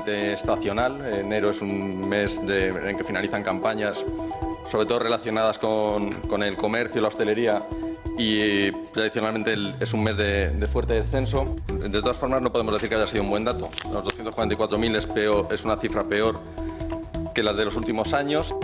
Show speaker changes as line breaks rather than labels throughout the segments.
fundamentalmente estacional. Enero es un mes en que finalizan campañas, sobre todo relacionadas con el comercio y la hostelería, y tradicionalmente es un mes de fuerte descenso. De todas formas, no podemos decir que haya sido un buen dato. Los 244.000 es una cifra peor que las de los últimos años.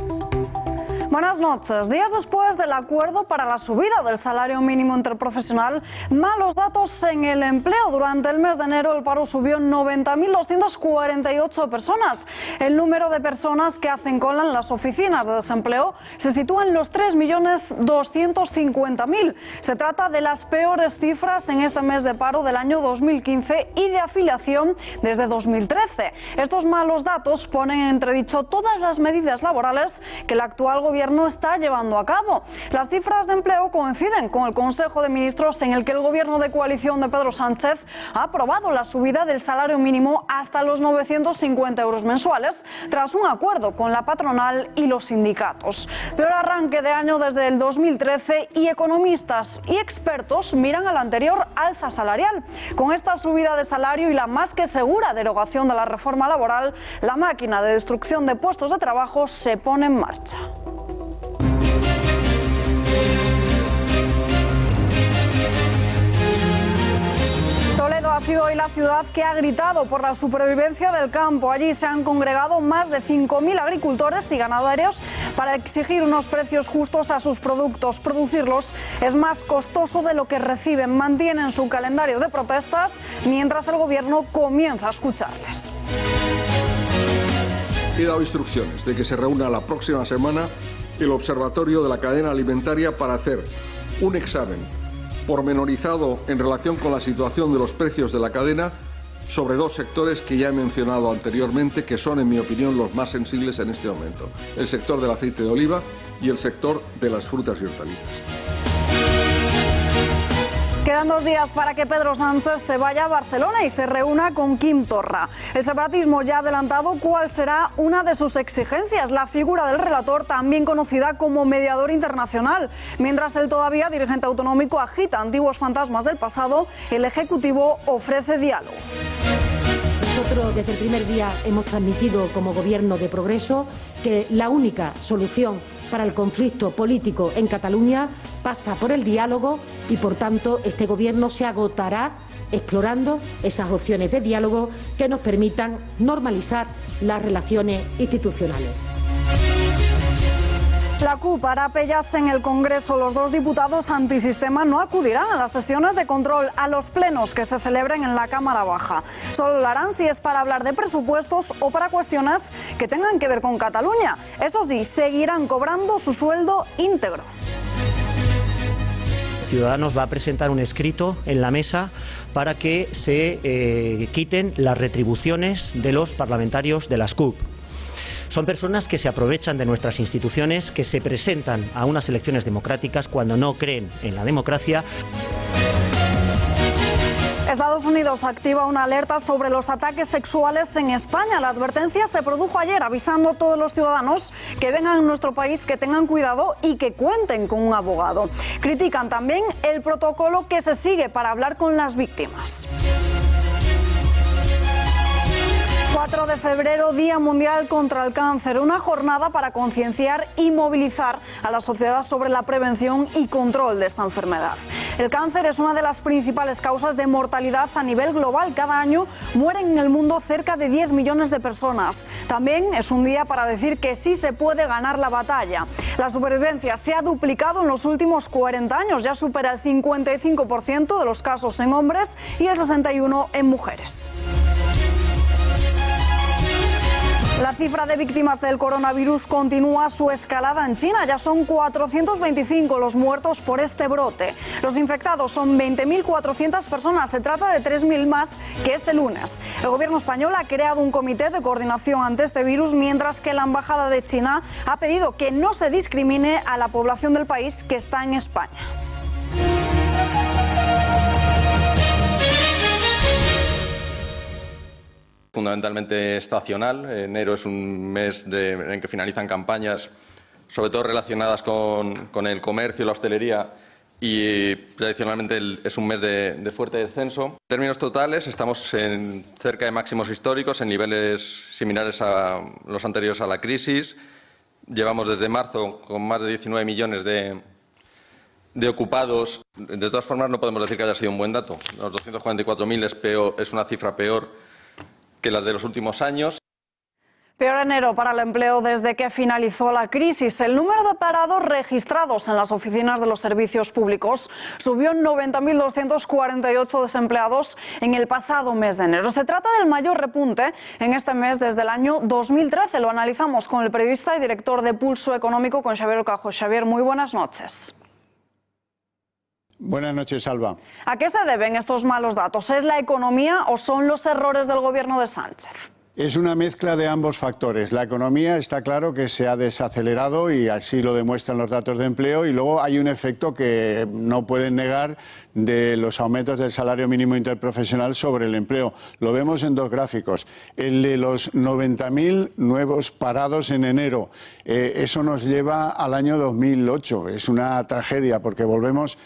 Buenas noches. Días después del acuerdo para la subida del salario mínimo interprofesional, malos datos en el empleo. Durante el mes de enero el paro subió 90.248 personas. El número de personas que hacen cola en las oficinas de desempleo se sitúa en los 3.250.000. Se trata de las peores cifras en este mes de paro del año 2015 y de afiliación desde 2013. Estos malos datos ponen en entredicho todas las medidas laborales que el actual gobierno está llevando a cabo. Las cifras de empleo coinciden con el Consejo de Ministros en el que el gobierno de coalición de Pedro Sánchez ha aprobado la subida del salario mínimo hasta los 950 euros mensuales tras un acuerdo con la patronal y los sindicatos. Peor arranque de año desde el 2013 y economistas y expertos miran a la anterior alza salarial. Con esta subida de salario y la más que segura derogación de la reforma laboral, la máquina de destrucción de puestos de trabajo se pone en marcha. Toledo ha sido hoy la ciudad que ha gritado por la supervivencia del campo. Allí se han congregado más de 5.000 agricultores y ganaderos para exigir unos precios justos a sus productos. Producirlos es más costoso de lo que reciben. Mantienen su calendario de protestas mientras el gobierno comienza a escucharles.
He dado instrucciones de que se reúna la próxima semana el Observatorio de la Cadena Alimentaria para hacer un examen pormenorizado en relación con la situación de los precios de la cadena sobre dos sectores que ya he mencionado anteriormente, que son, en mi opinión, los más sensibles en este momento: el sector del aceite de oliva y el sector de las frutas y hortalizas.
Quedan 2 días para que Pedro Sánchez se vaya a Barcelona y se reúna con Quim Torra. El separatismo ya ha adelantado cuál será una de sus exigencias: la figura del relator, también conocida como mediador internacional. Mientras el todavía dirigente autonómico agita antiguos fantasmas del pasado, el Ejecutivo ofrece diálogo.
Nosotros desde el primer día hemos transmitido como Gobierno de Progreso que la única solución para el conflicto político en Cataluña pasa por el diálogo y, por tanto, este Gobierno se agotará explorando esas opciones de diálogo que nos permitan normalizar las relaciones institucionales.
La CUP hará pellas en el Congreso. Los 2 diputados antisistema no acudirán a las sesiones de control, a los plenos que se celebren en la Cámara Baja. Solo lo harán si es para hablar de presupuestos o para cuestiones que tengan que ver con Cataluña. Eso sí, seguirán cobrando su sueldo íntegro.
Ciudadanos va a presentar un escrito en la mesa para que se quiten las retribuciones de los parlamentarios de las CUP. Son personas que se aprovechan de nuestras instituciones, que se presentan a unas elecciones democráticas cuando no creen en la democracia.
Estados Unidos activa una alerta sobre los ataques sexuales en España. La advertencia se produjo ayer, avisando a todos los ciudadanos que vengan a nuestro país que tengan cuidado y que cuenten con un abogado. Critican también el protocolo que se sigue para hablar con las víctimas. 4 de febrero, Día Mundial contra el Cáncer, una jornada para concienciar y movilizar a la sociedad sobre la prevención y control de esta enfermedad. El cáncer es una de las principales causas de mortalidad a nivel global. Cada año mueren en el mundo cerca de 10 millones de personas. También es un día para decir que sí se puede ganar la batalla. La supervivencia se ha duplicado en los últimos 40 años. Ya supera el 55% de los casos en hombres y el 61% en mujeres. La cifra de víctimas del coronavirus continúa su escalada en China. Ya son 425 los muertos por este brote. Los infectados son 20.400 personas. Se trata de 3.000 más que este lunes. El gobierno español ha creado un comité de coordinación ante este virus, mientras que la embajada de China ha pedido que no se discrimine a la población del país que está en España.
Fundamentalmente estacional. Enero es un mes en que finalizan campañas, sobre todo relacionadas con el comercio y la hostelería, y tradicionalmente es un mes de fuerte descenso. En términos totales estamos cerca de máximos históricos, en niveles similares a los anteriores a la crisis. Llevamos desde marzo con más de 19 millones de ocupados. De todas formas, no podemos decir que haya sido un buen dato. Los 244.000 es una cifra peor que las de los últimos años.
Peor enero para el empleo desde que finalizó la crisis. El número de parados registrados en las oficinas de los servicios públicos subió en 90.248 desempleados en el pasado mes de enero. Se trata del mayor repunte en este mes desde el año 2013. Lo analizamos con el periodista y director de Pulso Económico, con Xavier Ocajo. Xavier, muy buenas noches.
Buenas noches, Alba.
¿A qué se deben estos malos datos? ¿Es la economía o son los errores del gobierno de Sánchez?
Es una mezcla de ambos factores. La economía está claro que se ha desacelerado y así lo demuestran los datos de empleo, y luego hay un efecto que no pueden negar de los aumentos del salario mínimo interprofesional sobre el empleo. Lo vemos en dos gráficos. El de los 90.000 nuevos parados en enero. Eso nos lleva al año 2008. Es una tragedia porque volvemos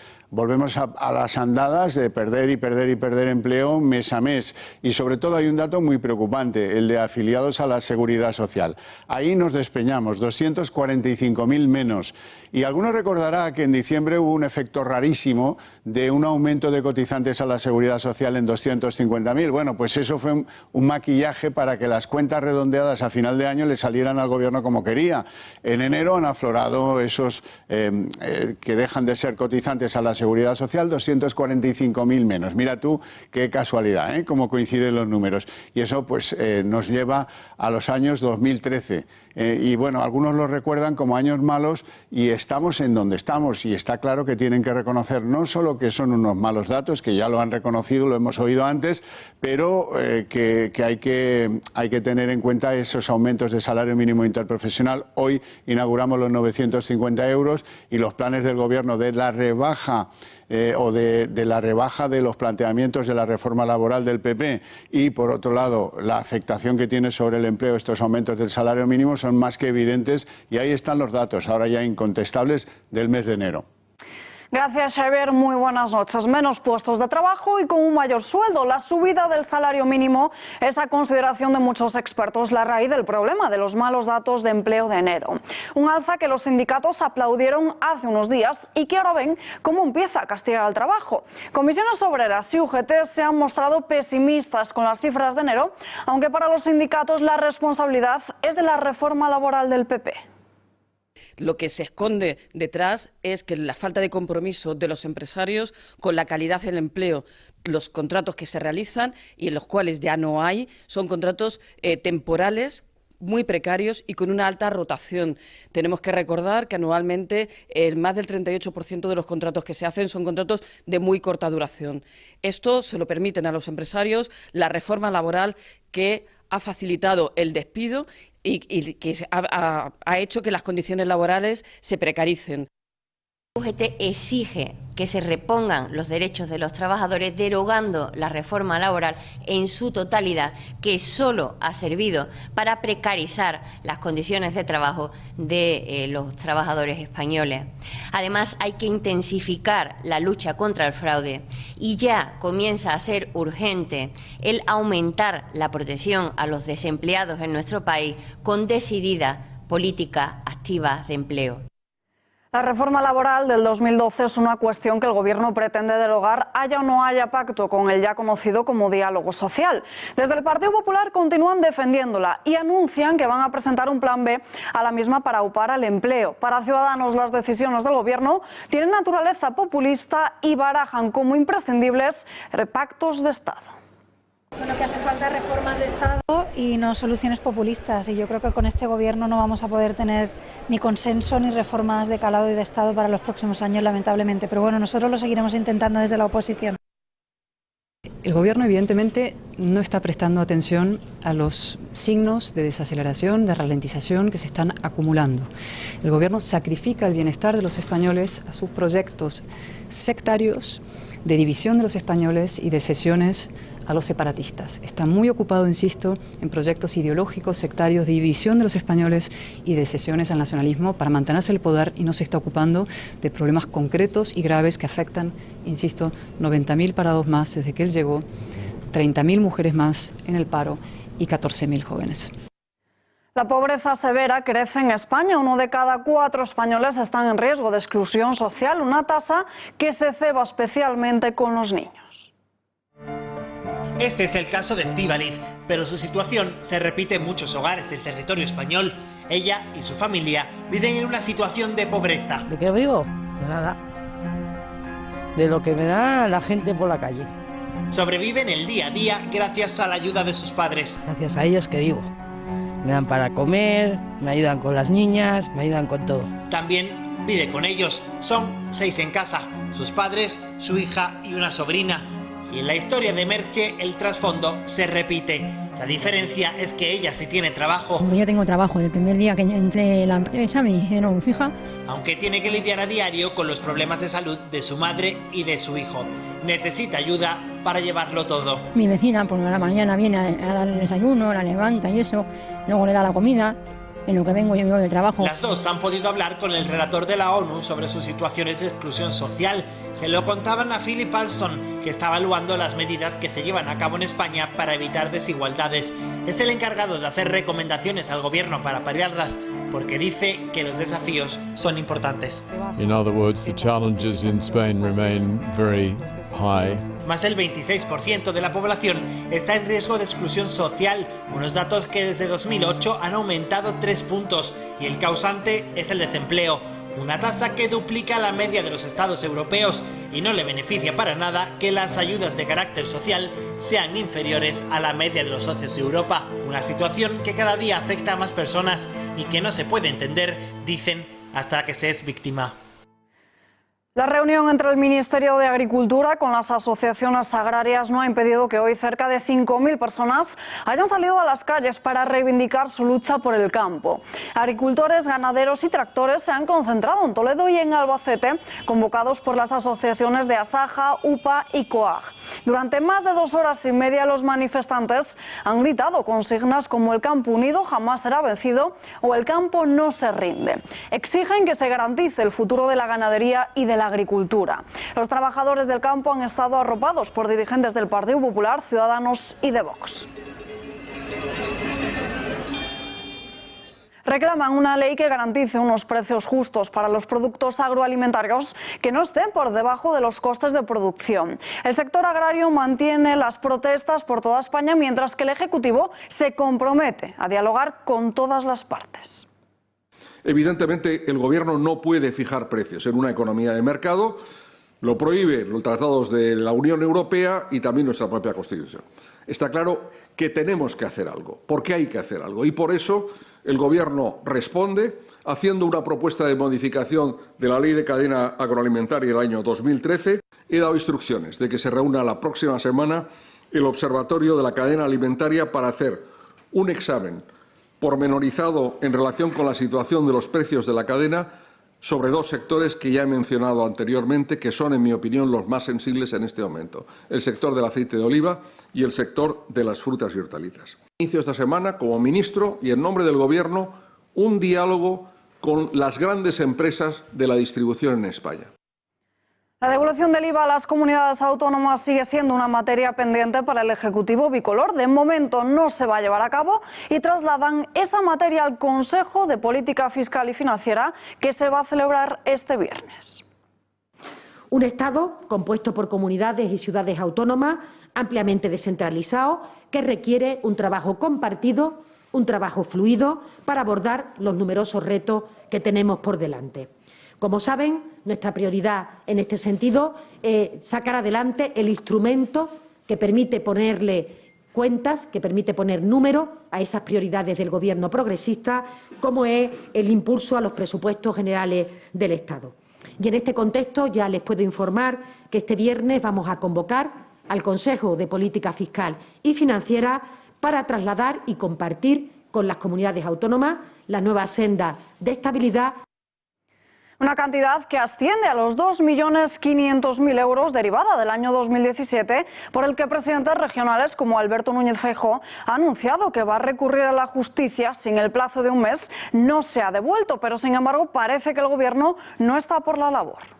a las andadas de perder y perder y perder empleo mes a mes. Y sobre todo hay un dato muy preocupante, el de afiliados a la Seguridad Social. Ahí nos despeñamos, 245.000 menos. Y algunos recordará que en diciembre hubo un efecto rarísimo de un aumento de cotizantes a la Seguridad Social en 250.000. Bueno, pues eso fue un maquillaje para que las cuentas redondeadas a final de año le salieran al gobierno como quería. En enero han aflorado esos que dejan de ser cotizantes a la Seguridad Social, 245.000 menos. Mira tú qué casualidad, ¿eh? Cómo coinciden los números. Y eso pues nos lleva a los años 2013. Y bueno, algunos lo recuerdan como años malos y estamos en donde estamos. Y está claro que tienen que reconocer no solo que son unos malos datos, que ya lo han reconocido, lo hemos oído antes, pero que hay que tener en cuenta esos aumentos de salario mínimo interprofesional. Hoy inauguramos los 950 euros y los planes del Gobierno de la rebaja de la rebaja de los planteamientos de la reforma laboral del PP y, por otro lado, la afectación que tiene sobre el empleo estos aumentos del salario mínimo son más que evidentes, y ahí están los datos, ahora ya incontestables, del mes de enero.
Gracias, Xavier. Muy buenas noches. Menos puestos de trabajo y con un mayor sueldo. La subida del salario mínimo es, a consideración de muchos expertos, la raíz del problema de los malos datos de empleo de enero. Un alza que los sindicatos aplaudieron hace unos días y que ahora ven cómo empieza a castigar al trabajo. Comisiones Obreras y UGT se han mostrado pesimistas con las cifras de enero, aunque para los sindicatos la responsabilidad es de la reforma laboral del PP.
Lo que se esconde detrás es que la falta de compromiso de los empresarios con la calidad del empleo. Los contratos que se realizan y en los cuales ya no hay son contratos temporales, muy precarios y con una alta rotación. Tenemos que recordar que anualmente más del 38% de los contratos que se hacen son contratos de muy corta duración. Esto se lo permiten a los empresarios la reforma laboral, que ha facilitado el despido y que ha hecho que las condiciones laborales se precaricen.
UGT exige que se repongan los derechos de los trabajadores, derogando la reforma laboral en su totalidad, que solo ha servido para precarizar las condiciones de trabajo de los trabajadores españoles. Además, hay que intensificar la lucha contra el fraude y ya comienza a ser urgente el aumentar la protección a los desempleados en nuestro país con decididas políticas activas de empleo.
La reforma laboral del 2012 es una cuestión que el Gobierno pretende derogar, haya o no haya pacto con el ya conocido como diálogo social. Desde el Partido Popular continúan defendiéndola y anuncian que van a presentar un plan B a la misma para aupar al empleo. Para Ciudadanos, las decisiones del Gobierno tienen naturaleza populista y barajan como imprescindibles pactos de Estado.
Bueno, que hacen falta reformas de Estado y no soluciones populistas, y yo creo que con este Gobierno no vamos a poder tener ni consenso ni reformas de calado y de Estado para los próximos años, lamentablemente, pero bueno, nosotros lo seguiremos intentando desde la oposición.
El Gobierno evidentemente no está prestando atención a los signos de desaceleración, de ralentización que se están acumulando. El Gobierno sacrifica el bienestar de los españoles a sus proyectos sectarios de división de los españoles y de cesiones a los separatistas. Está muy ocupado, insisto, en proyectos ideológicos, sectarios, de división de los españoles y de cesiones al nacionalismo para mantenerse el poder, y no se está ocupando de problemas concretos y graves que afectan, insisto, 90.000 parados más desde que él llegó, 30.000 mujeres más en el paro y 14.000 jóvenes.
La pobreza severa crece en España. 1 de cada 4 españoles están en riesgo de exclusión social, una tasa que se ceba especialmente con los niños.
Este es el caso de Estíbaliz, pero su situación se repite en muchos hogares del territorio español. Ella y su familia viven en una situación de pobreza.
¿De qué vivo? De nada. De lo que me da la gente por la calle.
Sobreviven el día a día gracias a la ayuda de sus padres.
Gracias a ellos que vivo. Me dan para comer, me ayudan con las niñas, me ayudan con todo.
También vive con ellos. Son 6 en casa. Sus padres, su hija y una sobrina. Y en la historia de Merche el trasfondo se repite. La diferencia es que ella sí tiene trabajo.
Yo tengo trabajo. El primer día que entré en la empresa me dijeron fija.
Aunque tiene que lidiar a diario con los problemas de salud de su madre y de su hijo. Necesita ayuda para llevarlo todo.
Mi vecina por la mañana viene a dar el desayuno, la levanta y eso. Luego le da la comida. En lo que vengo yo del trabajo.
Las dos han podido hablar con el relator de la ONU sobre sus situaciones de exclusión social. Se lo contaban a Philip Alston, que está evaluando las medidas que se llevan a cabo en España para evitar desigualdades. Es el encargado de hacer recomendaciones al gobierno para paliarlas, porque dice que los desafíos son importantes.
In other words, the challenges in Spain remain very high.
Más del 26% de la población está en riesgo de exclusión social, unos datos que desde 2008 han aumentado 3 puntos, y el causante es el desempleo, una tasa que duplica la media de los estados europeos, y no le beneficia para nada que las ayudas de carácter social sean inferiores a la media de los socios de Europa, una situación que cada día afecta a más personas y que no se puede entender, dicen, hasta que se es víctima.
La reunión entre el Ministerio de Agricultura con las asociaciones agrarias no ha impedido que hoy cerca de 5.000 personas hayan salido a las calles para reivindicar su lucha por el campo. Agricultores, ganaderos y tractores se han concentrado en Toledo y en Albacete, convocados por las asociaciones de Asaja, UPA y COAG. Durante más de 2 horas y media los manifestantes han gritado consignas como "el campo unido jamás será vencido" o "el campo no se rinde". Exigen que se garantice el futuro de la ganadería y de la agricultura. Los trabajadores del campo han estado arropados por dirigentes del Partido Popular, Ciudadanos y de Vox. Reclaman una ley que garantice unos precios justos para los productos agroalimentarios que no estén por debajo de los costes de producción. El sector agrario mantiene las protestas por toda España, mientras que el Ejecutivo se compromete a dialogar con todas las partes.
Evidentemente, el Gobierno no puede fijar precios en una economía de mercado. Lo prohíben los tratados de la Unión Europea y también nuestra propia Constitución. Está claro que tenemos que hacer algo, porque hay que hacer algo. Y por eso el Gobierno responde haciendo una propuesta de modificación de la Ley de Cadena Agroalimentaria del año 2013. He dado instrucciones de que se reúna la próxima semana el Observatorio de la Cadena Alimentaria para hacer un examen pormenorizado en relación con la situación de los precios de la cadena sobre 2 sectores que ya he mencionado anteriormente, que son, en mi opinión, los más sensibles en este momento: el sector del aceite de oliva y el sector de las frutas y hortalizas. Inicio esta semana, como ministro y en nombre del Gobierno, un diálogo con las grandes empresas de la distribución en España.
La devolución del IVA a las comunidades autónomas sigue siendo una materia pendiente para el Ejecutivo bicolor. De momento no se va a llevar a cabo y trasladan esa materia al Consejo de Política Fiscal y Financiera, que se va a celebrar este viernes.
Un Estado compuesto por comunidades y ciudades autónomas ampliamente descentralizado, que requiere un trabajo compartido, un trabajo fluido para abordar los numerosos retos que tenemos por delante. Como saben, nuestra prioridad en este sentido es sacar adelante el instrumento que permite ponerle cuentas, que permite poner número a esas prioridades del Gobierno progresista, como es el impulso a los presupuestos generales del Estado. Y en este contexto ya les puedo informar que este viernes vamos a convocar al Consejo de Política Fiscal y Financiera para trasladar y compartir con las comunidades autónomas la nueva senda de estabilidad.
Una cantidad que asciende a los 2.500.000 euros derivada del año 2017, por el que presidentes regionales como Alberto Núñez Feijóo ha anunciado que va a recurrir a la justicia si en el plazo de un mes no se ha devuelto, pero sin embargo parece que el Gobierno no está por la labor.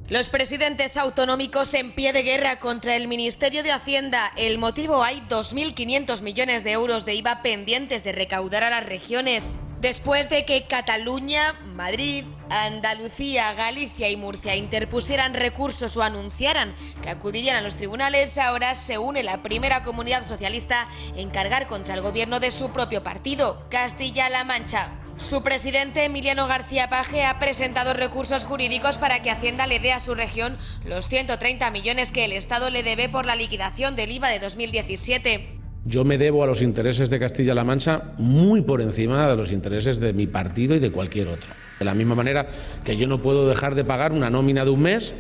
Los presidentes autonómicos en pie de guerra contra el Ministerio de Hacienda. El motivo: hay 2.500 millones de euros de IVA pendientes de recaudar a las regiones. Después de que Cataluña, Madrid, Andalucía, Galicia y Murcia interpusieran recursos o anunciaran que acudirían a los tribunales, ahora se une la primera comunidad socialista en cargar contra el gobierno de su propio partido, Castilla-La Mancha. Su presidente, Emiliano García Paje, ha presentado recursos jurídicos para que Hacienda le dé a su región los 130 millones que el Estado le debe por la liquidación del IVA de 2017.
Yo me debo a los intereses de Castilla-La Mancha muy por encima de los intereses de mi partido y de cualquier otro. De la misma manera que yo no puedo dejar de pagar una nómina de un mes,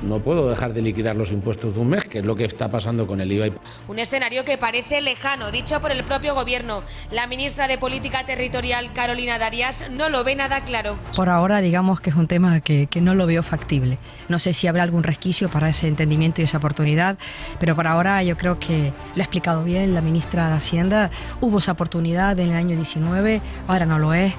no puedo dejar de liquidar los impuestos de un mes, que es lo que está pasando con el IVA.
Un escenario que parece lejano, dicho por el propio Gobierno. La ministra de Política Territorial, Carolina Darias, no lo ve nada claro.
Por ahora, digamos que es un tema que no lo veo factible. No sé si habrá algún resquicio para ese entendimiento y esa oportunidad, pero por ahora yo creo que lo ha explicado bien la ministra de Hacienda. Hubo esa oportunidad en el año 19, ahora no lo es.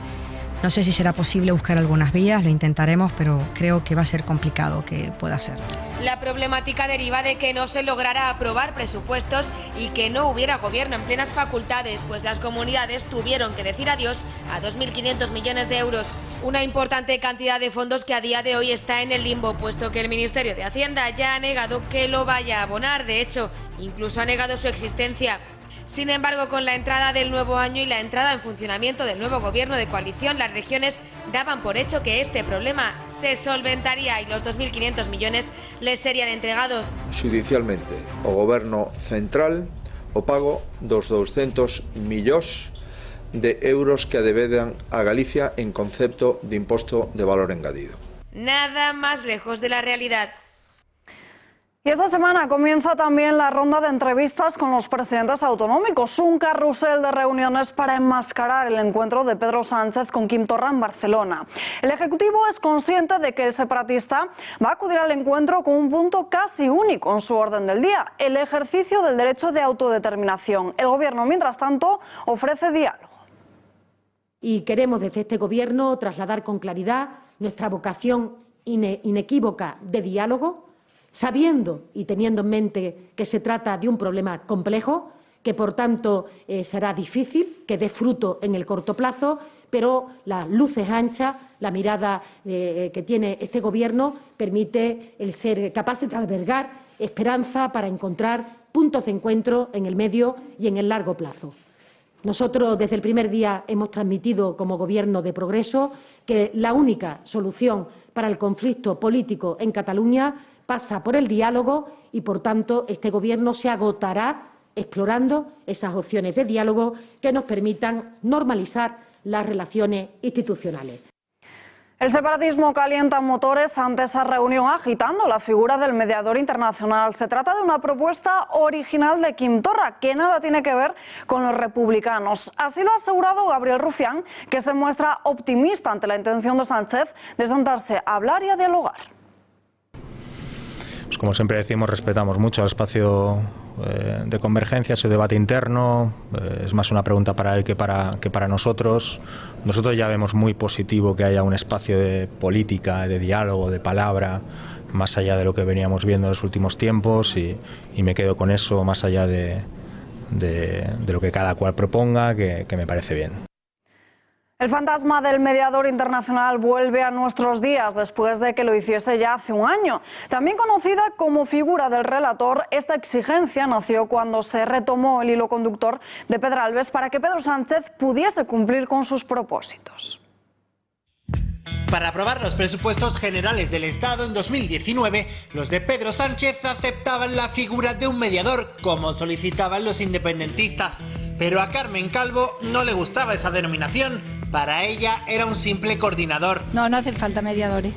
No sé si será posible buscar algunas vías, lo intentaremos, pero creo que va a ser complicado que pueda ser.
La problemática deriva de que no se lograra aprobar presupuestos y que no hubiera gobierno en plenas facultades, pues las comunidades tuvieron que decir adiós a 2.500 millones de euros. Una importante cantidad de fondos que a día de hoy está en el limbo, puesto que el Ministerio de Hacienda ya ha negado que lo vaya a abonar. De hecho, incluso ha negado su existencia. Sin embargo, con la entrada del nuevo año y la entrada en funcionamiento del nuevo gobierno de coalición, las regiones daban por hecho que este problema se solventaría y los 2.500 millones les serían entregados
judicialmente ao Goberno central o pago dos 200 millóns de euros que adevedan a Galicia en concepto de imposto de valor engadido.
Nada más lejos de la realidad.
Y esta semana comienza también la ronda de entrevistas con los presidentes autonómicos, un carrusel de reuniones para enmascarar el encuentro de Pedro Sánchez con Quim Torra en Barcelona. El Ejecutivo es consciente de que el separatista va a acudir al encuentro con un punto casi único en su orden del día: el ejercicio del derecho de autodeterminación. El Gobierno, mientras tanto, ofrece diálogo.
Y queremos desde este Gobierno trasladar con claridad nuestra vocación inequívoca de diálogo, sabiendo y teniendo en mente que se trata de un problema complejo, que por tanto será difícil, que dé fruto en el corto plazo, pero las luces anchas, la mirada que tiene este Gobierno permite el ser capaces de albergar esperanza para encontrar puntos de encuentro en el medio y en el largo plazo. Nosotros desde el primer día hemos transmitido como Gobierno de progreso que la única solución para el conflicto político en Cataluña pasa por el diálogo y, por tanto, este Gobierno se agotará explorando esas opciones de diálogo que nos permitan normalizar las relaciones institucionales.
El separatismo calienta motores ante esa reunión, agitando la figura del mediador internacional. Se trata de una propuesta original de Quim Torra, que nada tiene que ver con los republicanos. Así lo ha asegurado Gabriel Rufián, que se muestra optimista ante la intención de Sánchez de sentarse a hablar y a dialogar.
Pues como siempre decimos, respetamos mucho el espacio de convergencia, su debate interno. Es más una pregunta para él que para nosotros. Nosotros ya vemos muy positivo que haya un espacio de política, de diálogo, de palabra, más allá de lo que veníamos viendo en los últimos tiempos, y me quedo con eso, más allá de lo que cada cual proponga, que me parece bien.
El fantasma del mediador internacional vuelve a nuestros días después de que lo hiciese ya hace un año. También conocida como figura del relator, esta exigencia nació cuando se retomó el hilo conductor de Pedralbes para que Pedro Sánchez pudiese cumplir con sus propósitos.
Para aprobar los presupuestos generales del Estado en 2019, los de Pedro Sánchez aceptaban la figura de un mediador, como solicitaban los independentistas. Pero a Carmen Calvo no le gustaba esa denominación. Para ella era un simple coordinador.
No hacen falta mediadores.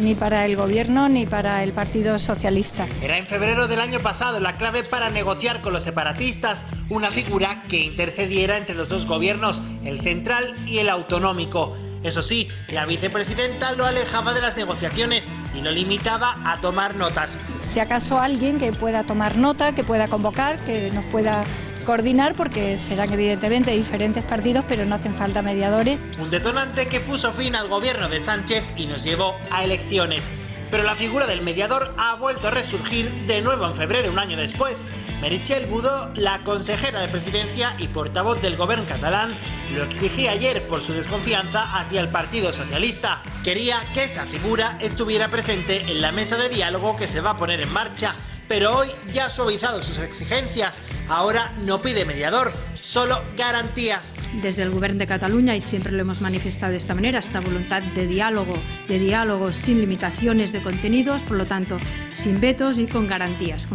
ni para el Gobierno ni para el Partido Socialista.
Era en febrero del año pasado la clave para negociar con los separatistas, una figura que intercediera entre los dos gobiernos, el central y el autonómico. Eso sí, la vicepresidenta lo alejaba de las negociaciones y lo limitaba a tomar notas.
Si acaso alguien que pueda tomar nota, que pueda convocar, que nos pueda coordinar, porque serán evidentemente diferentes partidos, pero no hacen falta mediadores.
Un detonante que puso fin al gobierno de Sánchez y nos llevó a elecciones. Pero la figura del mediador ha vuelto a resurgir de nuevo en febrero, un año después. Meritxell Budó, la consejera de Presidencia y portavoz del gobierno catalán, lo exigía ayer por su desconfianza hacia el Partido Socialista. Quería que esa figura estuviera presente en la mesa de diálogo que se va a poner en marcha, pero hoy ya ha suavizado sus exigencias. Ahora no pide mediador, solo garantías.
Desde el Govern de Cataluña, y siempre lo hemos manifestado de esta manera, esta voluntad de diálogo sin limitaciones de contenidos, por lo tanto, sin vetos y con garantías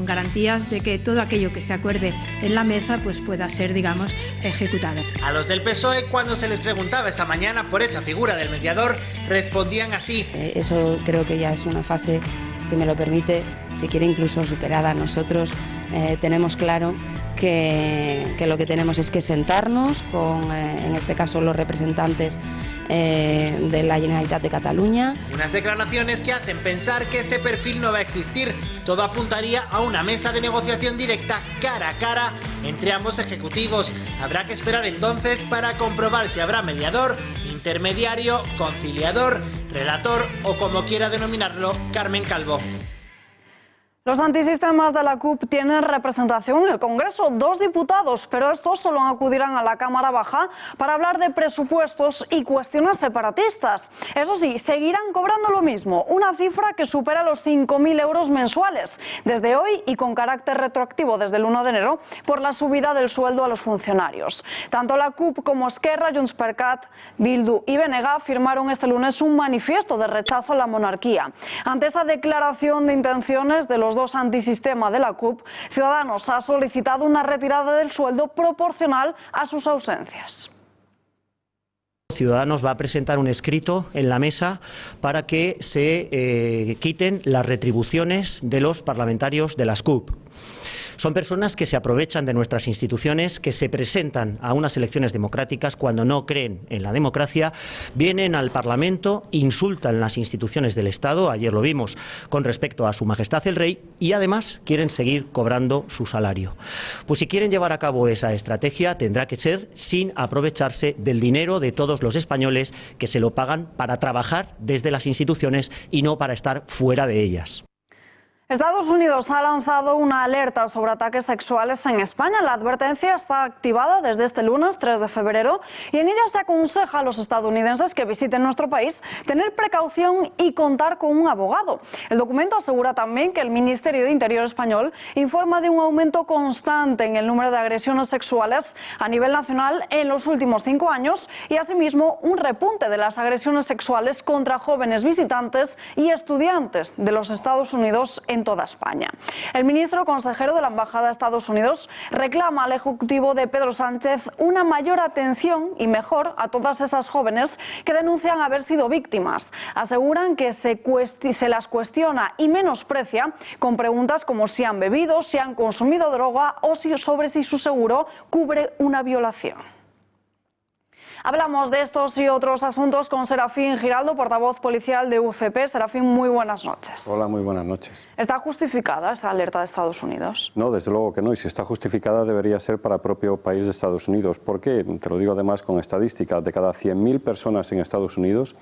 de que todo aquello que se acuerde en la mesa pues pueda ser, digamos, ejecutado.
A los del PSOE, cuando se les preguntaba esta mañana por esa figura del mediador, respondían así.
Eso creo que ya es una fase, si me lo permite, si quiere incluso superada. Nosotros tenemos claro que lo que tenemos es que sentarnos con, en este caso, los representantes de la Generalitat de Cataluña.
Unas declaraciones que hacen pensar que ese perfil no va a existir. Todo apuntaría a una mesa de negociación directa cara a cara entre ambos ejecutivos. Habrá que esperar entonces para comprobar si habrá mediador, intermediario, conciliador, relator o como quiera denominarlo Carmen Calvo.
Los antisistemas de la CUP tienen representación en el Congreso, 2 diputados, pero estos solo acudirán a la Cámara Baja para hablar de presupuestos y cuestiones separatistas. Eso sí, seguirán cobrando lo mismo, una cifra que supera los 5.000 euros mensuales, desde hoy y con carácter retroactivo desde el 1 de enero, por la subida del sueldo a los funcionarios. Tanto la CUP como Esquerra, Junts per Cat, Bildu y BNG firmaron este lunes un manifiesto de rechazo a la monarquía. Ante esa declaración de intenciones de los dos antisistemas de la CUP, Ciudadanos ha solicitado una retirada del sueldo proporcional a sus ausencias.
Ciudadanos va a presentar un escrito en la mesa para que se quiten las retribuciones de los parlamentarios de las CUP. Son personas que se aprovechan de nuestras instituciones, que se presentan a unas elecciones democráticas cuando no creen en la democracia, vienen al Parlamento, insultan las instituciones del Estado, ayer lo vimos con respecto a Su Majestad el Rey, y además quieren seguir cobrando su salario. Pues si quieren llevar a cabo esa estrategia tendrá que ser sin aprovecharse del dinero de todos los españoles que se lo pagan para trabajar desde las instituciones y no para estar fuera de ellas.
Estados Unidos ha lanzado una alerta sobre ataques sexuales en España. La advertencia está activada desde este lunes 3 de febrero y en ella se aconseja a los estadounidenses que visiten nuestro país tener precaución y contar con un abogado. El documento asegura también que el Ministerio de Interior español informa de un aumento constante en el número de agresiones sexuales a nivel nacional en los últimos 5 años y asimismo un repunte de las agresiones sexuales contra jóvenes visitantes y estudiantes de los Estados Unidos en toda España. El ministro consejero de la Embajada de Estados Unidos reclama al Ejecutivo de Pedro Sánchez una mayor atención y mejor a todas esas jóvenes que denuncian haber sido víctimas. Aseguran que se las cuestiona y menosprecia con preguntas como si han bebido, si han consumido droga o sobre si su seguro cubre una violación. Hablamos de estos y otros asuntos con Serafín Giraldo, portavoz policial de UFP. Serafín, muy buenas noches.
Hola, muy buenas noches.
¿Está justificada esa alerta de Estados Unidos?
No, desde luego que no, y si está justificada debería ser para el propio país de Estados Unidos. ¿Por qué? Te lo digo además con estadísticas. De cada 100.000 personas en Estados Unidos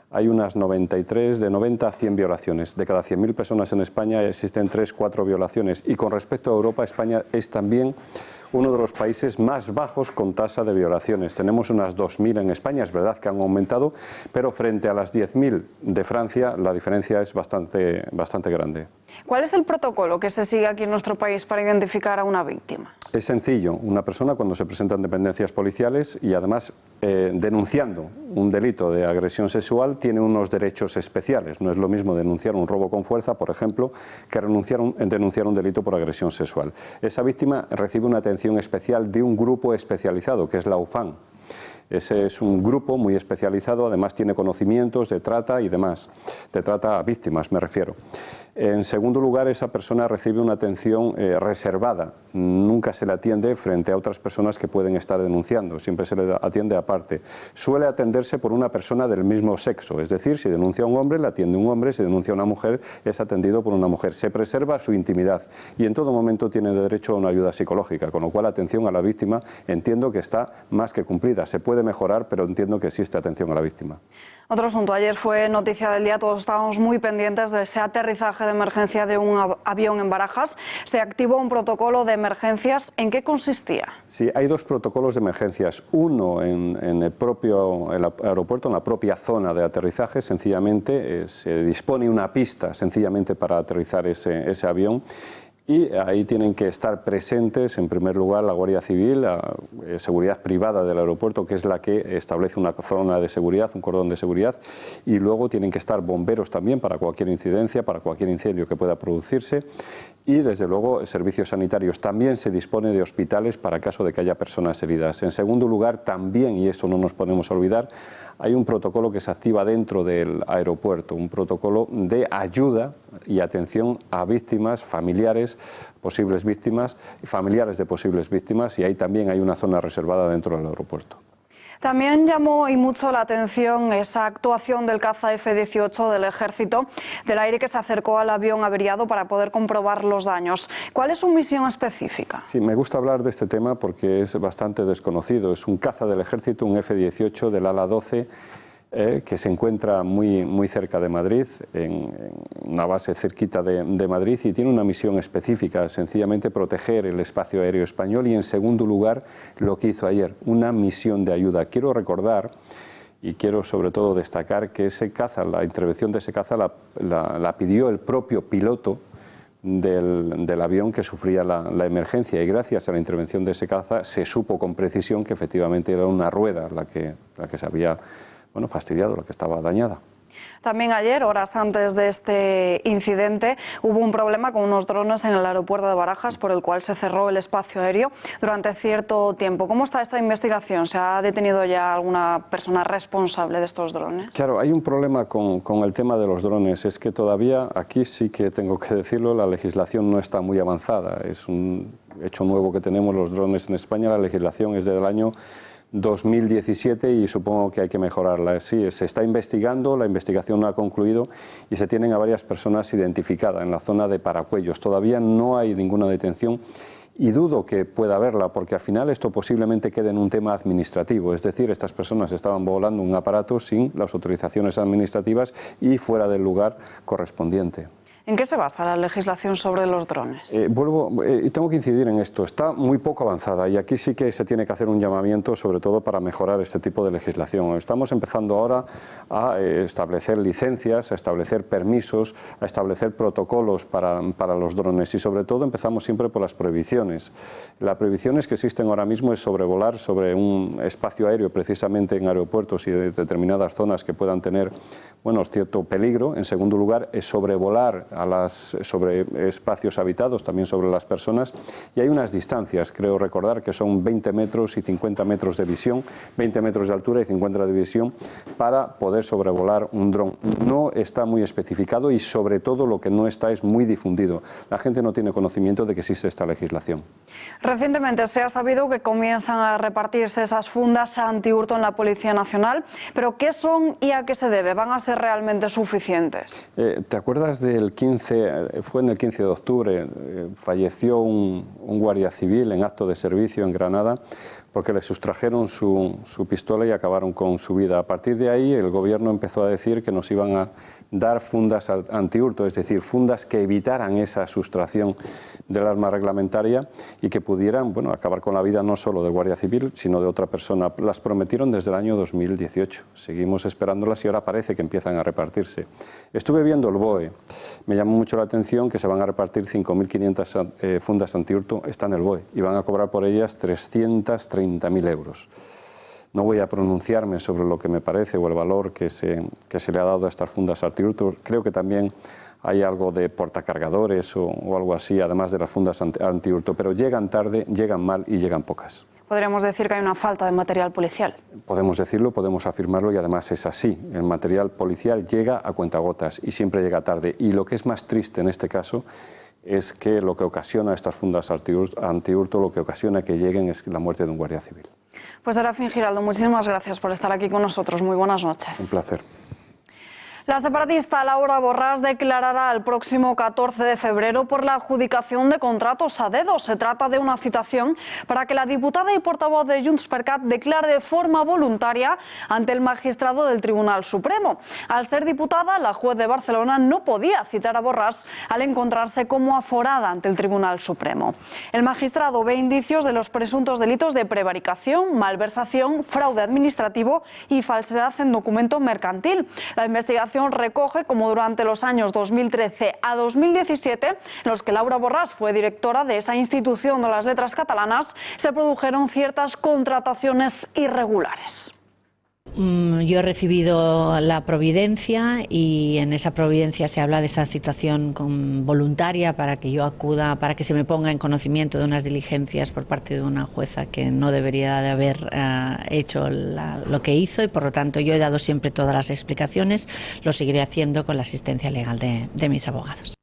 hay unas 93, de 90 a 100 violaciones. De cada 100.000 personas en España existen 3-4 violaciones. Y con respecto a Europa, España es también uno de los países más bajos con tasa de violaciones. Tenemos unas 2.000 en España, es verdad que han aumentado, pero frente a las 10.000 de Francia la diferencia es bastante grande.
¿Cuál es el protocolo que se sigue aquí en nuestro país para identificar a una víctima?
Es sencillo. Una persona cuando se presenta en dependencias policiales y además denunciando un delito de agresión sexual tiene unos derechos especiales. No es lo mismo denunciar un robo con fuerza, por ejemplo, que denunciar un delito por agresión sexual. Esa víctima recibe una atención especial de un grupo especializado, que es la UFAN. Ese es un grupo muy especializado, además tiene conocimientos de trata y demás, de trata a víctimas me refiero. En segundo lugar, esa persona recibe una atención reservada, nunca se le atiende frente a otras personas que pueden estar denunciando, siempre se le atiende aparte. Suele atenderse por una persona del mismo sexo, es decir, si denuncia a un hombre, le atiende un hombre, si denuncia a una mujer, es atendido por una mujer. Se preserva su intimidad y en todo momento tiene derecho a una ayuda psicológica, con lo cual la atención a la víctima entiendo que está más que cumplida. Se puede mejorar, pero entiendo que existe atención a la víctima.
Otro asunto, ayer fue noticia del día, todos estábamos muy pendientes de ese aterrizaje de emergencia de un avión en Barajas. Se activó un protocolo de emergencias. ¿En qué consistía?
Sí, hay dos protocolos de emergencias. Uno en el propio aeropuerto, en la propia zona de aterrizaje, sencillamente se dispone una pista sencillamente para aterrizar ese avión. Y ahí tienen que estar presentes, en primer lugar, la Guardia Civil, la seguridad privada del aeropuerto, que es la que establece una zona de seguridad, un cordón de seguridad, y luego tienen que estar bomberos también para cualquier incidencia, para cualquier incendio que pueda producirse, y desde luego servicios sanitarios. También se dispone de hospitales para caso de que haya personas heridas. En segundo lugar, también, y eso no nos podemos olvidar, hay un protocolo que se activa dentro del aeropuerto, un protocolo de ayuda y atención a víctimas, familiares, posibles víctimas, familiares de posibles víctimas, y ahí también hay una zona reservada dentro del aeropuerto.
También llamó y mucho la atención esa actuación del caza F-18 del Ejército del Aire que se acercó al avión averiado para poder comprobar los daños. ¿Cuál es su misión específica?
Sí, me gusta hablar de este tema porque es bastante desconocido. Es un caza del Ejército, un F-18 del ala 12, que se encuentra muy cerca de Madrid, en una base cerquita de Madrid, y tiene una misión específica, sencillamente proteger el espacio aéreo español, y en segundo lugar lo que hizo ayer, una misión de ayuda. Quiero recordar y quiero sobre todo destacar que ese caza, la intervención de ese caza la pidió el propio piloto del avión que sufría la emergencia, y gracias a la intervención de ese caza se supo con precisión que efectivamente era una rueda la que se había fastidiado, la que estaba dañada.
También ayer, horas antes de este incidente, hubo un problema con unos drones en el aeropuerto de Barajas por el cual se cerró el espacio aéreo durante cierto tiempo. ¿Cómo está esta investigación? ¿Se ha detenido ya alguna persona responsable de estos drones?
Claro, hay un problema con el tema de los drones. Es que todavía, aquí sí que tengo que decirlo, la legislación no está muy avanzada. Es un hecho nuevo que tenemos los drones en España. La legislación es del año 2017 y supongo que hay que mejorarla. Sí, se está investigando, la investigación no ha concluido y se tienen a varias personas identificadas en la zona de Paracuellos. Todavía no hay ninguna detención y dudo que pueda haberla, porque al final esto posiblemente quede en un tema administrativo, es decir, estas personas estaban volando un aparato sin las autorizaciones administrativas y fuera del lugar correspondiente.
¿En qué se basa la legislación sobre los drones?
Tengo que incidir en esto. Está muy poco avanzada y aquí sí que se tiene que hacer un llamamiento, sobre todo para mejorar este tipo de legislación. Estamos empezando ahora a establecer licencias, a establecer permisos, a establecer protocolos para los drones y sobre todo empezamos siempre por las prohibiciones. Las prohibiciones que existen ahora mismo es sobrevolar sobre un espacio aéreo, precisamente en aeropuertos y de determinadas zonas que puedan tener cierto peligro. En segundo lugar, es sobrevolar sobre espacios habitados, también sobre las personas, y hay unas distancias, creo recordar que son 20 metros y 50 metros de visión, 20 metros de altura y 50 de visión para poder sobrevolar un dron. No está muy especificado y sobre todo lo que no está es muy difundido. La gente no tiene conocimiento de que existe esta legislación.
Recientemente se ha sabido que comienzan a repartirse esas fundas antihurto en la Policía Nacional, pero ¿qué son y a qué se debe? ¿Van a ser realmente suficientes?
¿Te acuerdas del fue en el 15 de octubre, falleció un guardia civil en acto de servicio en Granada porque le sustrajeron su pistola y acabaron con su vida? A partir de ahí el gobierno empezó a decir que nos iban a dar fundas antihurto, es decir, fundas que evitaran esa sustracción del arma reglamentaria y que pudieran acabar con la vida no solo del guardia civil, sino de otra persona. Las prometieron desde el año 2018. Seguimos esperándolas y ahora parece que empiezan a repartirse. Estuve viendo el BOE. Me llamó mucho la atención que se van a repartir 5.500 fundas antihurto. Está en el BOE y van a cobrar por ellas 330.000 euros. No voy a pronunciarme sobre lo que me parece o el valor que se le ha dado a estas fundas antihurto. Creo que también hay algo de portacargadores o algo así, además de las fundas antihurto, pero llegan tarde, llegan mal y llegan pocas.
Podríamos decir que hay una falta de material policial.
Podemos decirlo, podemos afirmarlo y además es así. El material policial llega a cuentagotas y siempre llega tarde. Y lo que es más triste en este caso es que lo que ocasiona estas fundas antihurto, lo que ocasiona que lleguen es la muerte de un guardia civil.
Pues Serafín Giraldo, muchísimas gracias por estar aquí con nosotros. Muy buenas noches.
Un placer.
La separatista Laura Borràs declarará el próximo 14 de febrero por la adjudicación de contratos a dedo. Se trata de una citación para que la diputada y portavoz de Junts per Cat declare de forma voluntaria ante el magistrado del Tribunal Supremo. Al ser diputada, la juez de Barcelona no podía citar a Borràs al encontrarse como aforada ante el Tribunal Supremo. El magistrado ve indicios de los presuntos delitos de prevaricación, malversación, fraude administrativo y falsedad en documento mercantil. La investigación recoge como durante los años 2013 a 2017, en los que Laura Borràs fue directora de esa institución de las letras catalanas, se produjeron ciertas contrataciones irregulares.
Yo he recibido la providencia y en esa providencia se habla de esa situación voluntaria para que yo acuda, para que se me ponga en conocimiento de unas diligencias por parte de una jueza que no debería de haber hecho lo que hizo y por lo tanto yo he dado siempre todas las explicaciones, lo seguiré haciendo con la asistencia legal de mis abogados.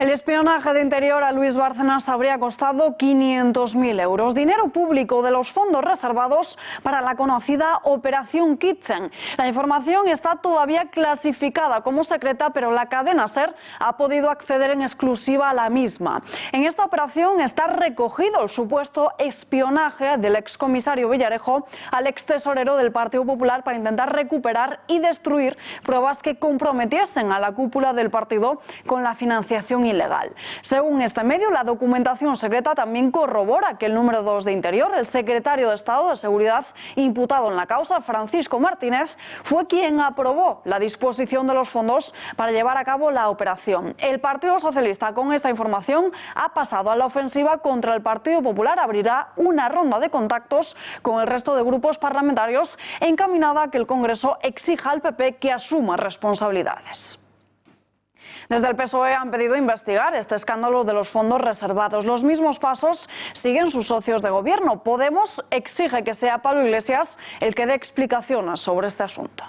El espionaje de Interior a Luis Bárcenas habría costado 500.000 euros, dinero público de los fondos reservados para la conocida Operación Kitchen. La información está todavía clasificada como secreta, pero la cadena SER ha podido acceder en exclusiva a la misma. En esta operación está recogido el supuesto espionaje del excomisario Villarejo al extesorero del Partido Popular para intentar recuperar y destruir pruebas que comprometiesen a la cúpula del partido con la financiación ilegal. Según este medio, la documentación secreta también corrobora que el número 2 de Interior, el secretario de Estado de Seguridad imputado en la causa, Francisco Martínez, fue quien aprobó la disposición de los fondos para llevar a cabo la operación. El Partido Socialista, con esta información, ha pasado a la ofensiva contra el Partido Popular. Abrirá una ronda de contactos con el resto de grupos parlamentarios encaminada a que el Congreso exija al PP que asuma responsabilidades. Desde el PSOE han pedido investigar este escándalo de los fondos reservados. Los mismos pasos siguen sus socios de gobierno. Podemos exige que sea Pablo Iglesias el que dé explicaciones sobre este asunto.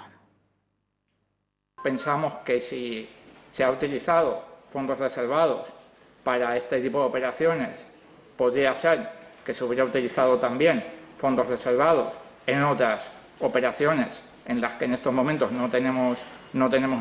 Pensamos que si se ha utilizado fondos reservados para este tipo de operaciones, podría ser que se hubiera utilizado también fondos reservados en otras operaciones en las que en estos momentos no tenemos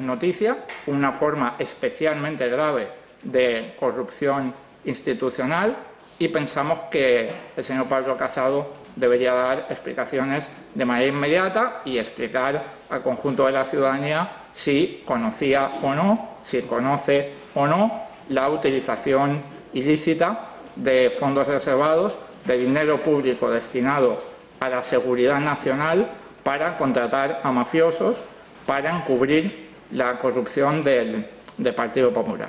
noticia, una forma especialmente grave de corrupción institucional, y pensamos que el señor Pablo Casado debería dar explicaciones de manera inmediata y explicar al conjunto de la ciudadanía si conocía o no, si conoce o no la utilización ilícita de fondos reservados, de dinero público destinado a la seguridad nacional para contratar a mafiosos para encubrir la corrupción del Partido Popular.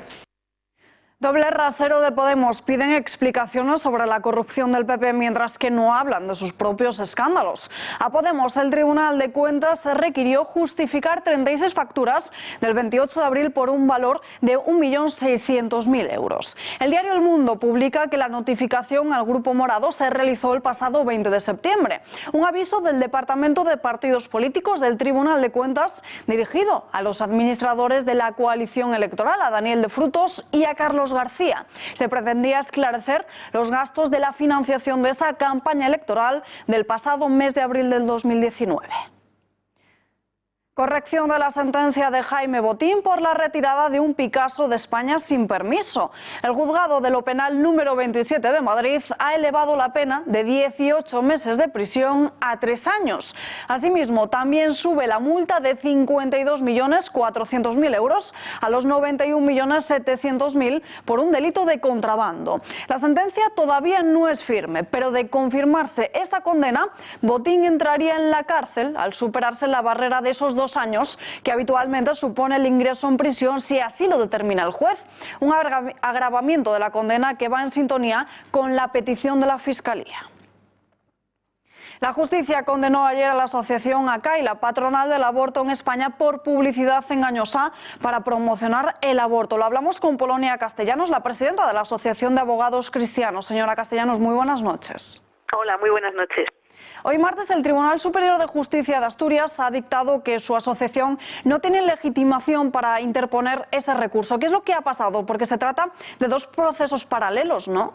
Doble rasero de Podemos. Piden explicaciones sobre la corrupción del PP mientras que no hablan de sus propios escándalos. A Podemos, el Tribunal de Cuentas se requirió justificar 36 facturas del 28 de abril por un valor de 1.600.000 euros. El diario El Mundo publica que la notificación al Grupo Morado se realizó el pasado 20 de septiembre. Un aviso del Departamento de Partidos Políticos del Tribunal de Cuentas dirigido a los administradores de la coalición electoral, a Daniel de Frutos y a Carlos García. Se pretendía esclarecer los gastos de la financiación de esa campaña electoral del pasado mes de abril del 2019. Corrección de la sentencia de Jaime Botín por la retirada de un Picasso de España sin permiso. El juzgado de lo penal número 27 de Madrid ha elevado la pena de 18 meses de prisión a 3 años. Asimismo, también sube la multa de 52.400.000 euros a los 91.700.000 por un delito de contrabando. La sentencia todavía no es firme, pero de confirmarse esta condena, Botín entraría en la cárcel al superarse la barrera de esos 2 años que habitualmente supone el ingreso en prisión si así lo determina el juez. Un agravamiento de la condena que va en sintonía con la petición de la Fiscalía. La justicia condenó ayer a la asociación ACAI, la patronal del aborto en España, por publicidad engañosa para promocionar el aborto. Lo hablamos con Polonia Castellanos, la presidenta de la Asociación de Abogados Cristianos. Señora Castellanos, muy buenas noches.
Hola, muy buenas noches.
Hoy martes el Tribunal Superior de Justicia de Asturias ha dictado que su asociación no tiene legitimación para interponer ese recurso. ¿Qué es lo que ha pasado? Porque se trata de dos procesos paralelos, ¿no?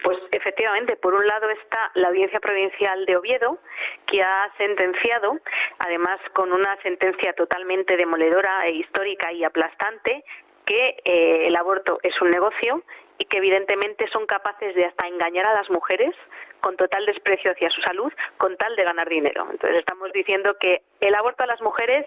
Pues efectivamente, por un lado está la Audiencia Provincial de Oviedo, que ha sentenciado, además con una sentencia totalmente demoledora e histórica y aplastante, que el aborto es un negocio y que evidentemente son capaces de hasta engañar a las mujeres con total desprecio hacia su salud, con tal de ganar dinero. Entonces estamos diciendo que el aborto a las mujeres,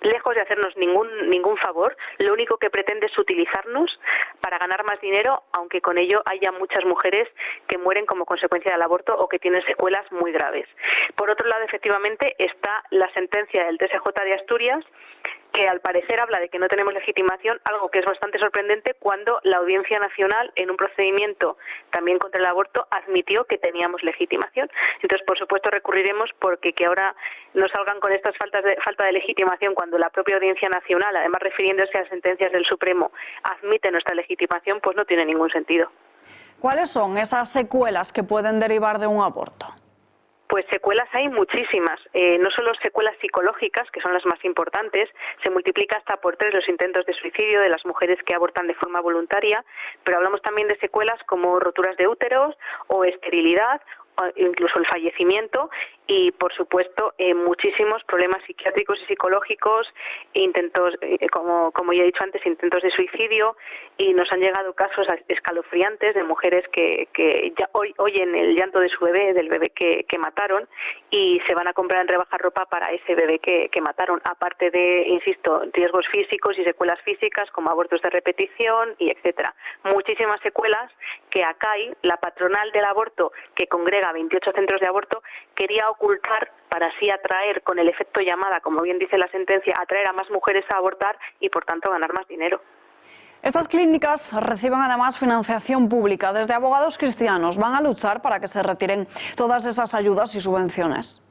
lejos de hacernos ningún favor, lo único que pretende es utilizarnos para ganar más dinero, aunque con ello haya muchas mujeres que mueren como consecuencia del aborto o que tienen secuelas muy graves. Por otro lado, efectivamente, está la sentencia del TSJ de Asturias, que al parecer habla de que no tenemos legitimación, algo que es bastante sorprendente cuando la Audiencia Nacional, en un procedimiento también contra el aborto, admitió que teníamos legitimación. Entonces, por supuesto, recurriremos porque que ahora nos salgan con estas falta de legitimación cuando la propia Audiencia Nacional, además refiriéndose a sentencias del Supremo, admite nuestra legitimación, pues no tiene ningún sentido.
¿Cuáles son esas secuelas que pueden derivar de un aborto?
Pues secuelas hay muchísimas, no solo secuelas psicológicas, que son las más importantes, se multiplica hasta por 3 los intentos de suicidio de las mujeres que abortan de forma voluntaria, pero hablamos también de secuelas como roturas de úteros o esterilidad, o incluso el fallecimiento y, por supuesto, muchísimos problemas psiquiátricos y psicológicos, intentos, como ya he dicho antes, intentos de suicidio, y nos han llegado casos escalofriantes de mujeres que ya oyen el llanto de su bebé, del bebé que mataron, y se van a comprar en rebaja ropa para ese bebé que mataron, aparte de, insisto, riesgos físicos y secuelas físicas como abortos de repetición y etcétera. Muchísimas secuelas que ACAI, la patronal del aborto, que congrega 28 centros de aborto, quería ocultar para así atraer, con el efecto llamada, como bien dice la sentencia, atraer a más mujeres a abortar y por tanto ganar más dinero.
Estas clínicas reciben además financiación pública. Desde Abogados Cristianos van a luchar para que se retiren todas esas ayudas y subvenciones.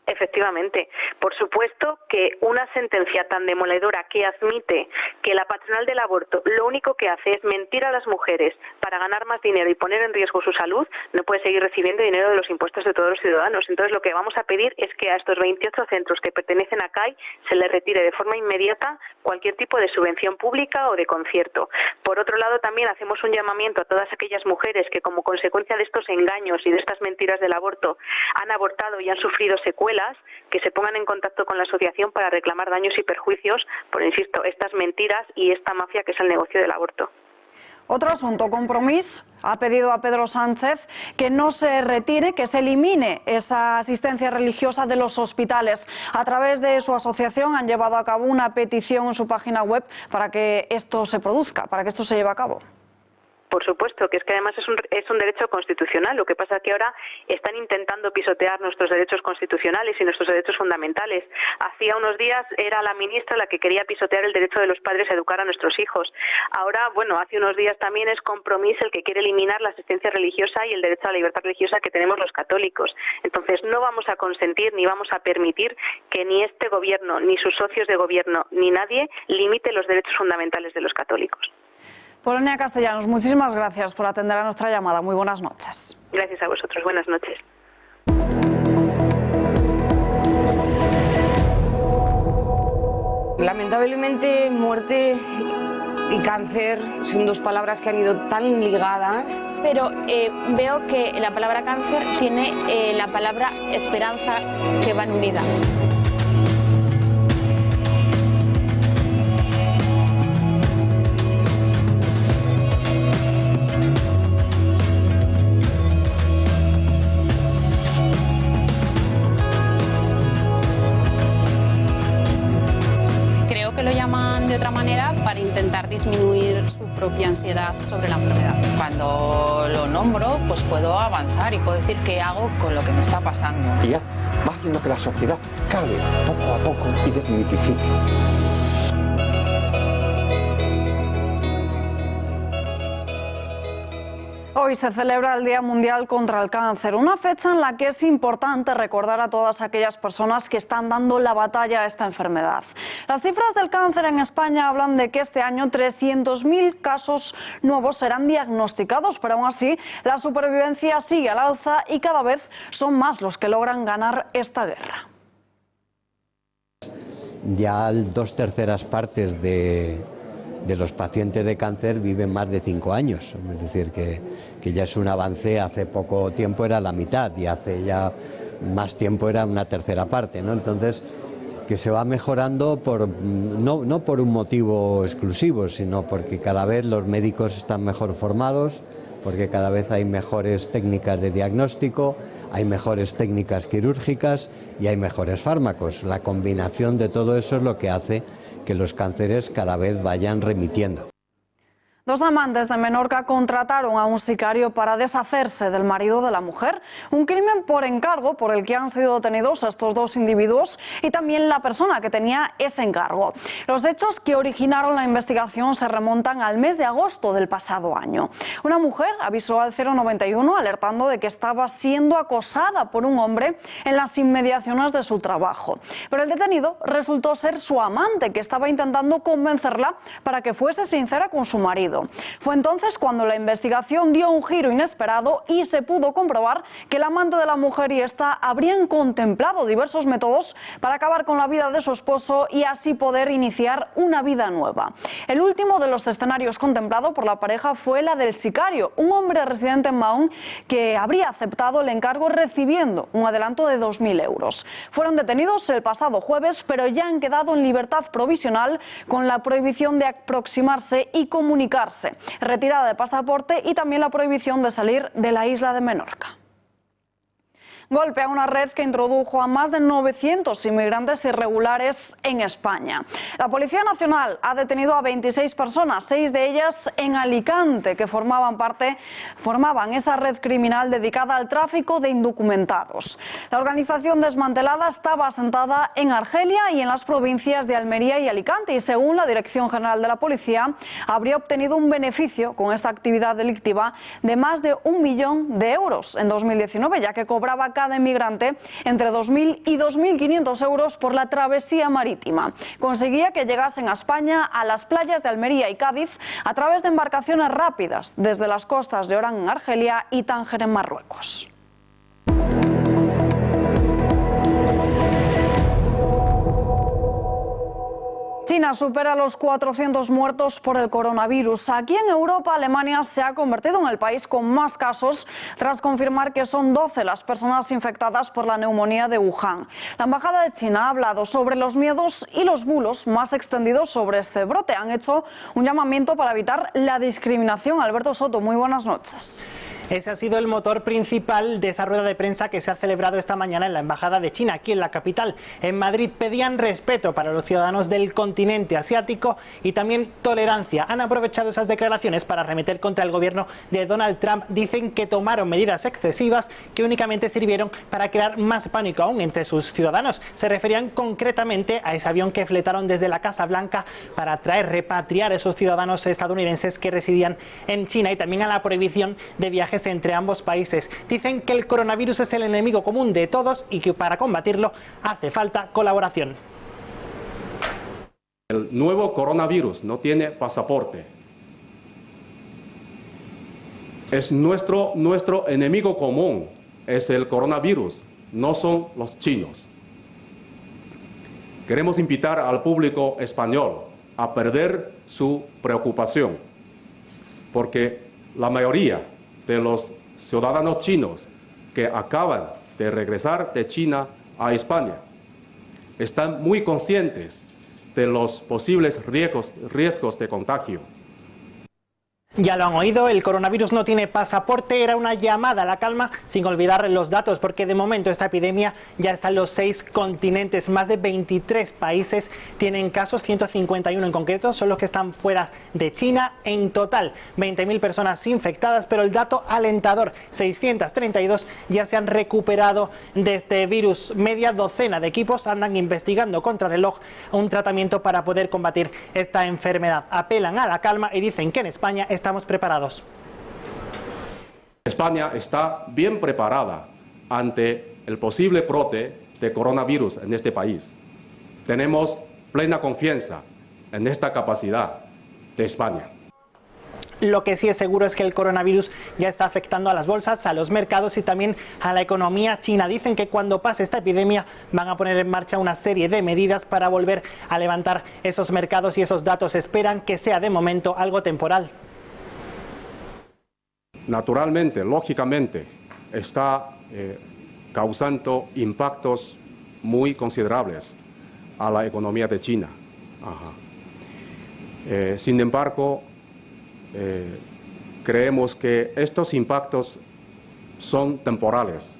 Efectivamente. Por supuesto que una sentencia tan demoledora que admite que la patronal del aborto lo único que hace es mentir a las mujeres para ganar más dinero y poner en riesgo su salud, no puede seguir recibiendo dinero de los impuestos de todos los ciudadanos. Entonces lo que vamos a pedir es que a estos 28 centros que pertenecen a CAI se les retire de forma inmediata cualquier tipo de subvención pública o de concierto. Por otro lado, también hacemos un llamamiento a todas aquellas mujeres que, como consecuencia de estos engaños y de estas mentiras del aborto, han abortado y han sufrido secuelas, que se pongan en contacto con la asociación para reclamar daños y perjuicios por, insisto, estas mentiras y esta mafia que es el negocio del aborto.
Otro asunto, Compromís ha pedido a Pedro Sánchez que no se retire, que se elimine esa asistencia religiosa de los hospitales. A través de su asociación han llevado a cabo una petición en su página web para que esto se produzca, para que esto se lleve a cabo.
Por supuesto, que es que además es un derecho constitucional. Lo que pasa es que ahora están intentando pisotear nuestros derechos constitucionales y nuestros derechos fundamentales. Hacía unos días era la ministra la que quería pisotear el derecho de los padres a educar a nuestros hijos. Ahora, bueno, hace unos días también es Compromís el que quiere eliminar la asistencia religiosa y el derecho a la libertad religiosa que tenemos los católicos. Entonces no vamos a consentir ni vamos a permitir que ni este gobierno, ni sus socios de gobierno, ni nadie limite los derechos fundamentales de los católicos.
Polonia Castellanos, muchísimas gracias por atender a nuestra llamada. Muy buenas noches.
Gracias a vosotros. Buenas noches.
Lamentablemente, muerte y cáncer son dos palabras que han ido tan ligadas.
Pero veo que la palabra cáncer tiene la palabra esperanza, que van unidas.
Que lo llaman de otra manera para intentar disminuir su propia ansiedad sobre la enfermedad.
Cuando lo nombro, pues puedo avanzar y puedo decir qué hago con lo que me está pasando.
Y ya va haciendo que la sociedad cambie poco a poco y definitivamente.
Hoy Hoy se celebra el Día Mundial contra el Cáncer, una fecha en la que es importante recordar a todas aquellas personas que están dando la batalla a esta enfermedad. Las cifras del cáncer en España hablan de que este año 300.000 casos nuevos serán diagnosticados, pero aún así la supervivencia sigue al alza y cada vez son más los que logran ganar esta guerra.
Ya 2/3 partes de los pacientes de cáncer viven más de 5 años, es decir, que ya es un avance. Hace poco tiempo era la mitad y hace ya más tiempo era una tercera parte, ¿no? Entonces, que se va mejorando no por un motivo exclusivo, sino porque cada vez los médicos están mejor formados, porque cada vez hay mejores técnicas de diagnóstico, hay mejores técnicas quirúrgicas y hay mejores fármacos. La combinación de todo eso es lo que hace que los cánceres cada vez vayan remitiendo.
Dos amantes de Menorca contrataron a un sicario para deshacerse del marido de la mujer. Un crimen por encargo por el que han sido detenidos estos dos individuos y también la persona que tenía ese encargo. Los hechos que originaron la investigación se remontan al mes de agosto del pasado año. Una mujer avisó al 091 alertando de que estaba siendo acosada por un hombre en las inmediaciones de su trabajo. Pero el detenido resultó ser su amante, que estaba intentando convencerla para que fuese sincera con su marido. Fue entonces cuando la investigación dio un giro inesperado y se pudo comprobar que el amante de la mujer y esta habrían contemplado diversos métodos para acabar con la vida de su esposo y así poder iniciar una vida nueva. El último de los escenarios contemplado por la pareja fue la del sicario, un hombre residente en Mahón que habría aceptado el encargo recibiendo un adelanto de 2.000 euros. Fueron detenidos el pasado jueves, pero ya han quedado en libertad provisional con la prohibición de aproximarse y comunicar, retirada de pasaporte y también la prohibición de salir de la isla de Menorca. Golpea una red que introdujo a más de 900 inmigrantes irregulares en España. La Policía Nacional ha detenido a 26 personas, 6 de ellas en Alicante, que formaban esa red criminal dedicada al tráfico de indocumentados. La organización desmantelada estaba asentada en Argelia y en las provincias de Almería y Alicante y, según la Dirección General de la Policía, habría obtenido un beneficio con esta actividad delictiva de más de 1 millón de euros en 2019, ya que cobraba cada inmigrante entre 2.000 y 2.500 euros por la travesía marítima. Conseguía que llegasen a España, a las playas de Almería y Cádiz, a través de embarcaciones rápidas desde las costas de Orán en Argelia y Tánger en Marruecos. China supera los 400 muertos por el coronavirus. Aquí en Europa, Alemania se ha convertido en el país con más casos tras confirmar que son 12 las personas infectadas por la neumonía de Wuhan. La Embajada de China ha hablado sobre los miedos y los bulos más extendidos sobre este brote. Han hecho un llamamiento para evitar la discriminación. Alberto Soto, muy buenas noches.
Ese ha sido el motor principal de esa rueda de prensa que se ha celebrado esta mañana en la Embajada de China, aquí en la capital. En Madrid pedían respeto para los ciudadanos del continente asiático y también tolerancia. Han aprovechado esas declaraciones para arremeter contra el gobierno de Donald Trump. Dicen que tomaron medidas excesivas que únicamente sirvieron para crear más pánico aún entre sus ciudadanos. Se referían concretamente a ese avión que fletaron desde la Casa Blanca para repatriar a esos ciudadanos estadounidenses que residían en China y también a la prohibición de viajes entre ambos países. Dicen que el coronavirus es el enemigo común de todos y que para combatirlo hace falta colaboración.
El nuevo coronavirus no tiene pasaporte. Es nuestro enemigo común, es el coronavirus, no son los chinos. Queremos invitar al público español a perder su preocupación, porque la mayoría de los ciudadanos chinos que acaban de regresar de China a España están muy conscientes de los posibles riesgos de contagio.
Ya lo han oído, el coronavirus no tiene pasaporte, era una llamada a la calma sin olvidar los datos, porque de momento esta epidemia ya está en los 6 continentes, más de 23 países tienen casos, 151 en concreto son los que están fuera de China. En total 20.000 personas infectadas, pero el dato alentador, 632 ya se han recuperado de este virus. Media docena de equipos andan investigando contra reloj un tratamiento para poder combatir esta enfermedad. Apelan a la calma y dicen que en España estamos preparados.
España está bien preparada ante el posible brote de coronavirus en este país. Tenemos plena confianza en esta capacidad de España.
Lo que sí es seguro es que el coronavirus ya está afectando a las bolsas, a los mercados y también a la economía china. Dicen que cuando pase esta epidemia van a poner en marcha una serie de medidas para volver a levantar esos mercados y esos datos. Esperan que sea de momento algo temporal.
Naturalmente, lógicamente, está causando impactos muy considerables a la economía de China. Sin embargo, creemos que estos impactos son temporales,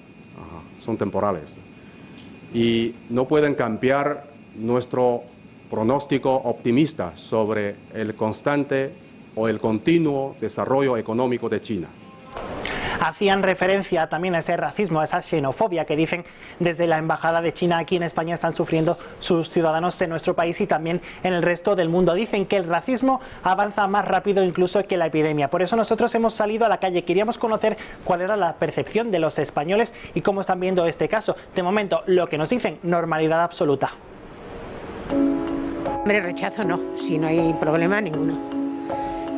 y no pueden cambiar nuestro pronóstico optimista sobre el constante o el continuo desarrollo económico de China.
Hacían referencia también a ese racismo, a esa xenofobia que dicen desde la Embajada de China aquí en España están sufriendo sus ciudadanos en nuestro país y también en el resto del mundo. Dicen que el racismo avanza más rápido incluso que la epidemia. Por eso nosotros hemos salido a la calle. Queríamos conocer cuál era la percepción de los españoles y cómo están viendo este caso. De momento, lo que nos dicen, normalidad absoluta.
Hombre, rechazo no, si no hay problema ninguno.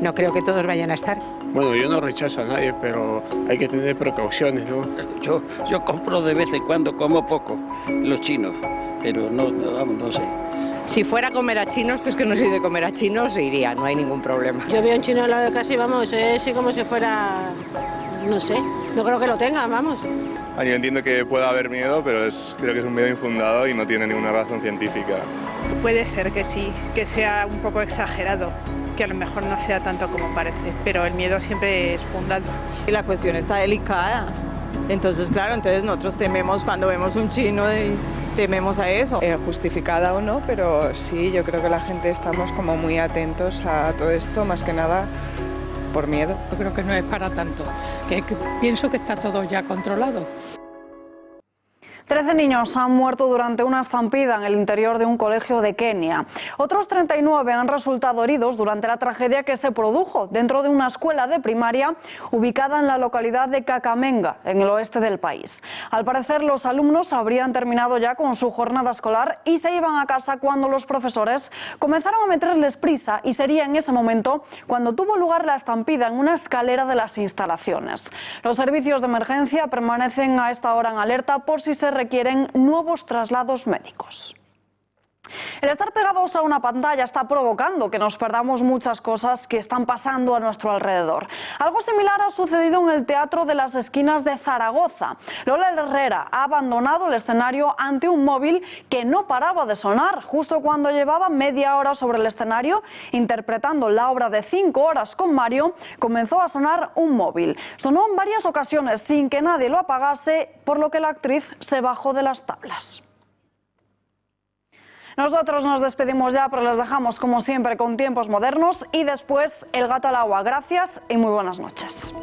No creo que todos vayan a estar.
Bueno, yo no rechazo a nadie, pero hay que tener precauciones, ¿no?
Yo compro de vez en cuando, como poco, los chinos, pero no sé.
Si fuera a comer a chinos, que es que no soy de comer a chinos, iría, no hay ningún problema.
Yo veo un chino al lado de casa y vamos, es como si fuera, no sé, no creo que lo tengan, vamos.
Yo entiendo que pueda haber miedo, pero creo que es un miedo infundado y no tiene ninguna razón científica.
Puede ser que sí, que sea un poco exagerado, que a lo mejor no sea tanto como parece, pero el miedo siempre es fundado.
Y la cuestión está delicada, entonces claro, nosotros tememos cuando vemos un chino y tememos a eso.
Justificada o no, pero sí, yo creo que la gente estamos como muy atentos a todo esto, más que nada por miedo.
Yo creo que no es para tanto, que pienso que está todo ya controlado.
13 niños han muerto durante una estampida en el interior de un colegio de Kenia. Otros 39 han resultado heridos durante la tragedia que se produjo dentro de una escuela de primaria ubicada en la localidad de Kakamega, en el oeste del país. Al parecer, los alumnos habrían terminado ya con su jornada escolar y se iban a casa cuando los profesores comenzaron a meterles prisa, y sería en ese momento cuando tuvo lugar la estampida en una escalera de las instalaciones. Los servicios de emergencia permanecen a esta hora en alerta por si se requieren nuevos traslados médicos. El estar pegados a una pantalla está provocando que nos perdamos muchas cosas que están pasando a nuestro alrededor. Algo similar ha sucedido en el Teatro de las Esquinas de Zaragoza. Lola Herrera ha abandonado el escenario ante un móvil que no paraba de sonar. Justo cuando llevaba media hora sobre el escenario interpretando la obra de 5 horas con Mario, comenzó a sonar un móvil. Sonó en varias ocasiones sin que nadie lo apagase, por lo que la actriz se bajó de las tablas. Nosotros nos despedimos ya, pero les dejamos como siempre con Tiempos Modernos y después El gato al agua. Gracias y muy buenas noches.